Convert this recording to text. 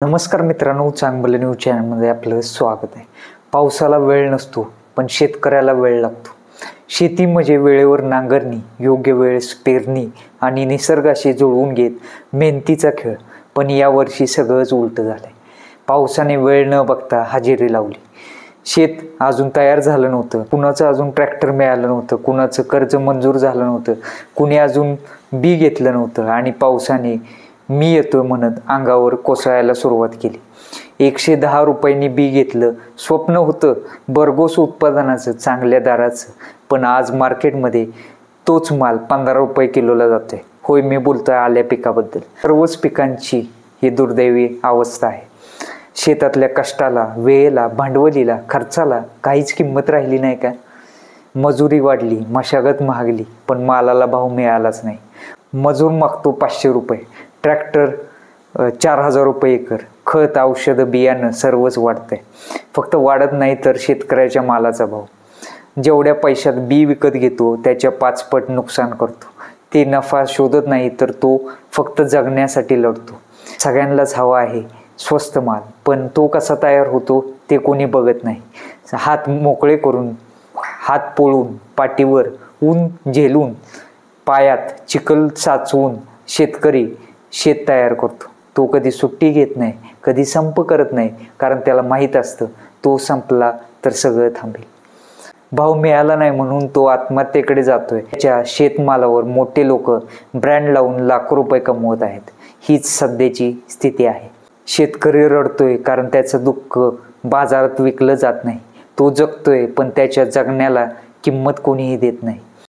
नमस्कार मित्रांनो, चांगलं न्यूज चॅनलमध्ये आपलं स्वागत आहे. पावसाला वेळ नसतो, पण शेतकऱ्याला वेळ लागतो. शेती म्हणजे वेळेवर नांगरणी, योग्य वेळेस पेरणी आणि निसर्गाशी जुळवून घेत मेहनतीचा खेळ. पण यावर्षी सगळंच उलटं झालंय. पावसाने वेळ न बघता हजेरी लावली. शेत अजून तयार झालं नव्हतं, कुणाचं अजून ट्रॅक्टर मिळालं नव्हतं, कुणाचं कर्ज मंजूर झालं नव्हतं, कुणी अजून बी घेतलं नव्हतं आणि पावसाने मी येतोय म्हणत अंगावर कोसळायला सुरुवात केली. 110 रुपयांनी बी घेतलं. स्वप्न होतं भरघोस उत्पादनाचं, चांगल्या दराचं. पण आज मार्केटमध्ये तोच माल 15 रुपये किलोला जातोय. होय, मी बोलतोय आल्या पिकाबद्दल. सर्वच पिकांची ही दुर्दैवी अवस्था आहे. शेतातल्या कष्टाला, वेळेला, भांडवलीला, खर्चाला काहीच किंमत राहिली नाही का? मजुरी वाढली, मशागत महागली, पण मालाला भाव मिळालाच नाही. मजूर मागतो 500 रुपये, ट्रॅक्टर 4000 रुपये एकर, खत, औषधं, बियाणं सर्वच वाढतंय. फक्त वाढत नाही तर शेतकऱ्याच्या मालाचा भाव. जेवढ्या पैशात बी विकत घेतो त्याच्या 5 पट नुकसान करतो. ते नफा शोधत नाही तर तो फक्त जगण्यासाठी लढतो. सगळ्यांनाच हवा आहे स्वस्त माल, पण तो कसा तयार होतो ते कोणी बघत नाही. हात मोकळे करून, हात पोळून, पाठीवर ऊन झेलून, पायात चिखल साचवून शेतकरी शेत तयार करतो. तो कधी सुट्टी घेत नाही, कधी संप करत नाही, कारण त्याला माहीत असतं तो संपला तर सगळं थांबेल. भाव मिळाला नाही म्हणून तो आत्महत्येकडे जातोय. त्याच्या शेतमालावर मोठे लोक ब्रँड लावून लाखो रुपये कमवत आहेत. हीच सध्याची स्थिती आहे. शेतकरी रडतोय कारण त्याचं दुःख बाजारात विकलं जात नाही. तो जगतोय पण त्याच्या जगण्याला किंमत कोणीही देत नाही.